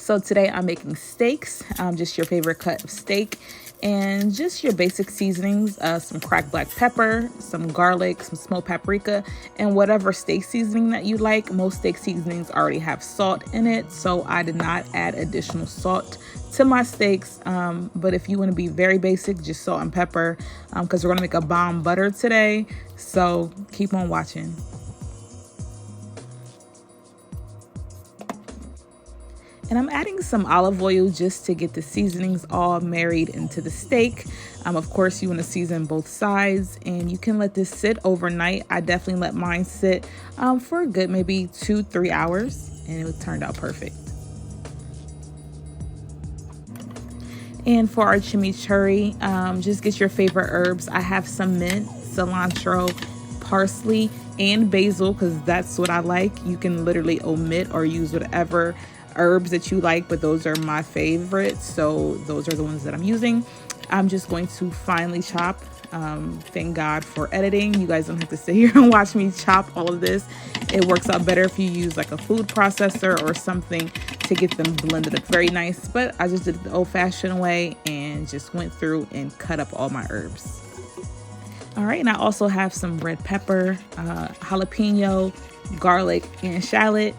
So today I'm making steaks, just your favorite cut of steak, and just your basic seasonings, some cracked black pepper, some garlic, some smoked paprika, and whatever steak seasoning that you like. Most steak seasonings already have salt in it, so I did not add additional salt to my steaks. But if you want to be very basic, just salt and pepper, because we're going to make a bomb butter today. So keep on watching. And I'm adding some olive oil just to get the seasonings all married into the steak. Of course, you want to season both sides, and you can let this sit overnight. I definitely let mine sit for a good maybe 2-3 hours, and it turned out perfect. And for our chimichurri, just get your favorite herbs. I have some mint, cilantro, parsley, and basil because that's what I like. You can literally omit or use whatever herbs that you like, but those are my favorites, so those are the ones that I'm using. I'm just going to finely chop. Thank God for editing. You guys don't have to sit here and watch me chop all of this. It works out better if you use like a food processor or something to get them blended up very nice, but I just did it the old-fashioned way and just went through and cut up all my herbs. All right, and I also have some red pepper, jalapeno, garlic, and shallot.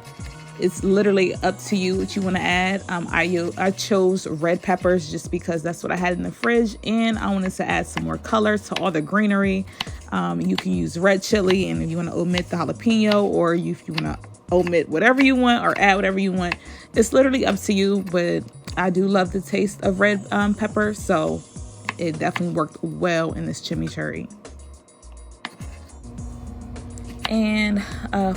It's literally up to you what you want to add. I chose red peppers just because that's what I had in the fridge, and I wanted to add some more color to all the greenery. You can use red chili, and if you want to omit the jalapeno, or if you want to omit whatever you want or add whatever you want, it's literally up to you. But I do love the taste of red pepper, so it definitely worked well in this chimichurri. And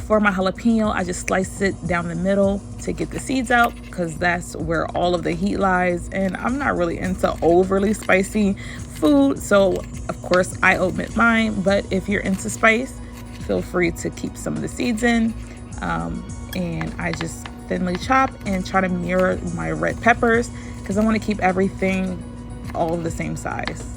for my jalapeno, I just sliced it down the middle to get the seeds out because that's where all of the heat lies. And I'm not really into overly spicy food, so of course I omit mine. But if you're into spice, feel free to keep some of the seeds in. And I just thinly chop and try to mirror my red peppers because I want to keep everything all the same size.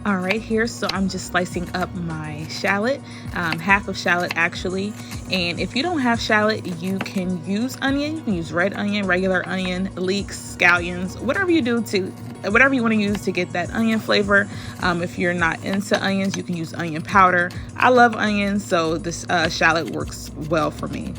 All right, here, so I'm just slicing up my shallot, half of shallot actually. And if you don't have shallot, you can use onion. You can use red onion, regular onion, leeks, scallions, whatever you want to use to get that onion flavor. If you're not into onions, you can use onion powder. I love onions, so this shallot works well for me.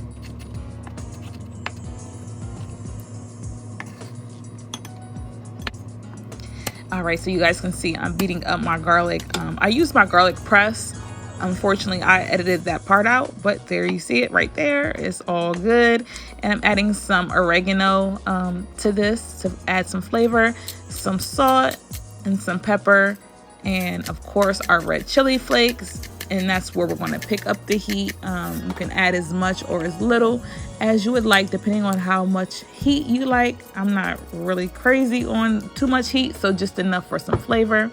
All right, so you guys can see I'm beating up my garlic. I used my garlic press. Unfortunately, I edited that part out, but there you see it right there. It's all good. And I'm adding some oregano to this to add some flavor, some salt, and some pepper, and of course our red chili flakes. And that's where we're going to pick up the heat. You can add as much or as little as you would like, depending on how much heat you like. I'm not really crazy on too much heat, so just enough for some flavor.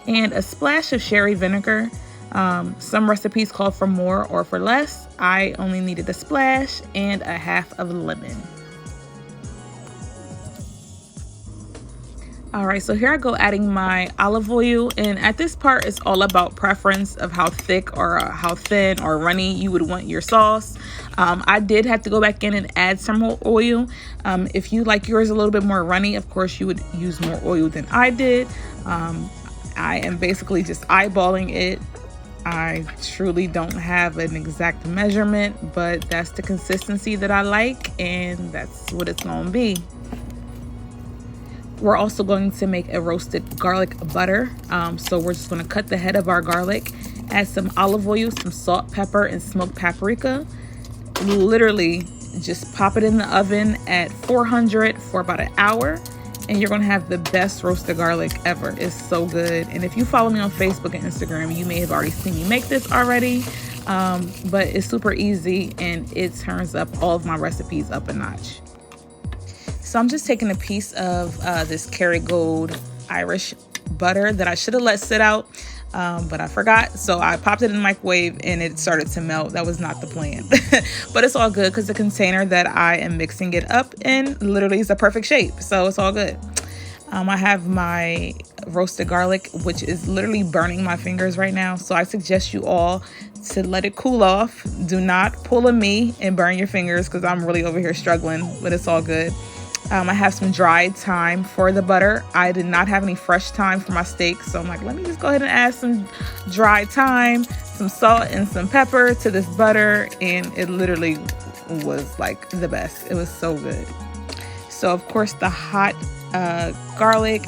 And a splash of sherry vinegar. Some recipes call for more or for less. I only needed a splash and a half of lemon. All right, so here I go adding my olive oil, and at this part it's all about preference of how thick or how thin or runny you would want your sauce. I did have to go back in and add some more oil. If you like yours a little bit more runny, of course you would use more oil than I did. I am basically just eyeballing it. I truly don't have an exact measurement, but that's the consistency that I like, and that's what it's gonna be. We're also going to make a roasted garlic butter. So we're just going to cut the head of our garlic, add some olive oil, some salt, pepper, and smoked paprika. Literally just pop it in the oven at 400 for about an hour, and you're going to have the best roasted garlic ever. It's so good. And if you follow me on Facebook and Instagram, you may have already seen me make this already. But it's super easy, and it turns up all of my recipes up a notch. So I'm just taking a piece of this Kerrygold Irish butter that I should have let sit out, but I forgot. So I popped it in the microwave and it started to melt. That was not the plan, but it's all good because the container that I am mixing it up in literally is a perfect shape. So it's all good. I have my roasted garlic, which is literally burning my fingers right now. So I suggest you all to let it cool off. Do not pull a me and burn your fingers, because I'm really over here struggling, but it's all good. I have some dried thyme for the butter. I did not have any fresh thyme for my steak, so I'm like, let me just go ahead and add some dried thyme, some salt, and some pepper to this butter, and it literally was like the best. It was so good. So of course the hot garlic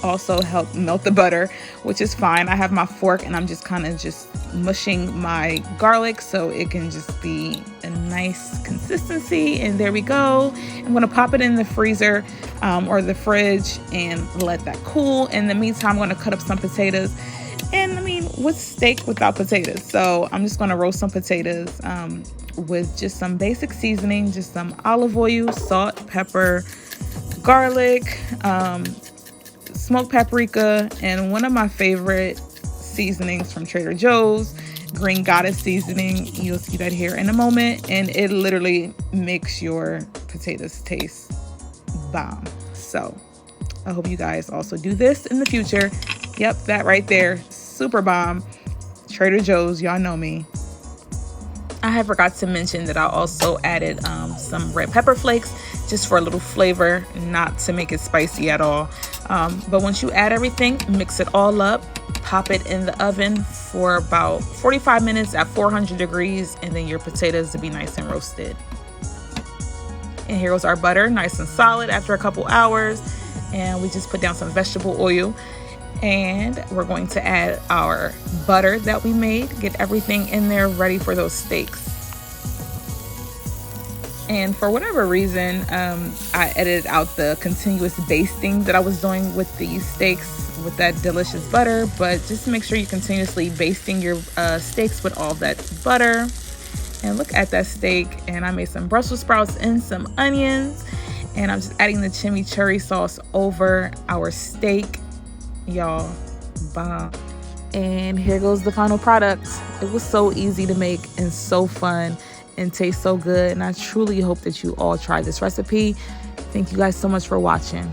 also helped melt the butter, which is fine. I have my fork and I'm just kind of just mushing my garlic so it can just be a nice consistency. And there we go. I'm going to pop it in the freezer or the fridge and let that cool. In the meantime, I'm going to cut up some potatoes. And I mean, what's steak without potatoes? So I'm just going to roast some potatoes with just some basic seasoning, just some olive oil, salt, pepper, garlic, smoked paprika, and one of my favorite seasonings from Trader Joe's, Green Goddess seasoning. You'll see that here in a moment, and it literally makes your potatoes taste bomb. So I hope you guys also do this in the future. Yep, that right there, super bomb. Trader Joe's, y'all know me. I had forgot to mention that I also added some red pepper flakes just for a little flavor, not to make it spicy at all. But once you add everything, mix it all up, pop it in the oven for about 45 minutes at 400 degrees, and then your potatoes will be nice and roasted. And here goes our butter, nice and solid after a couple hours. And we just put down some vegetable oil. And we're going to add our butter that we made, get everything in there ready for those steaks. And for whatever reason, I edited out the continuous basting that I was doing with these steaks with that delicious butter. But just make sure you're continuously basting your steaks with all that butter. And look at that steak. And I made some Brussels sprouts and some onions. And I'm just adding the chimichurri sauce over our steak. Y'all, bomb. And here goes the final product. It was so easy to make and so fun and tastes so good, and I truly hope that you all try this recipe. Thank you guys so much for watching.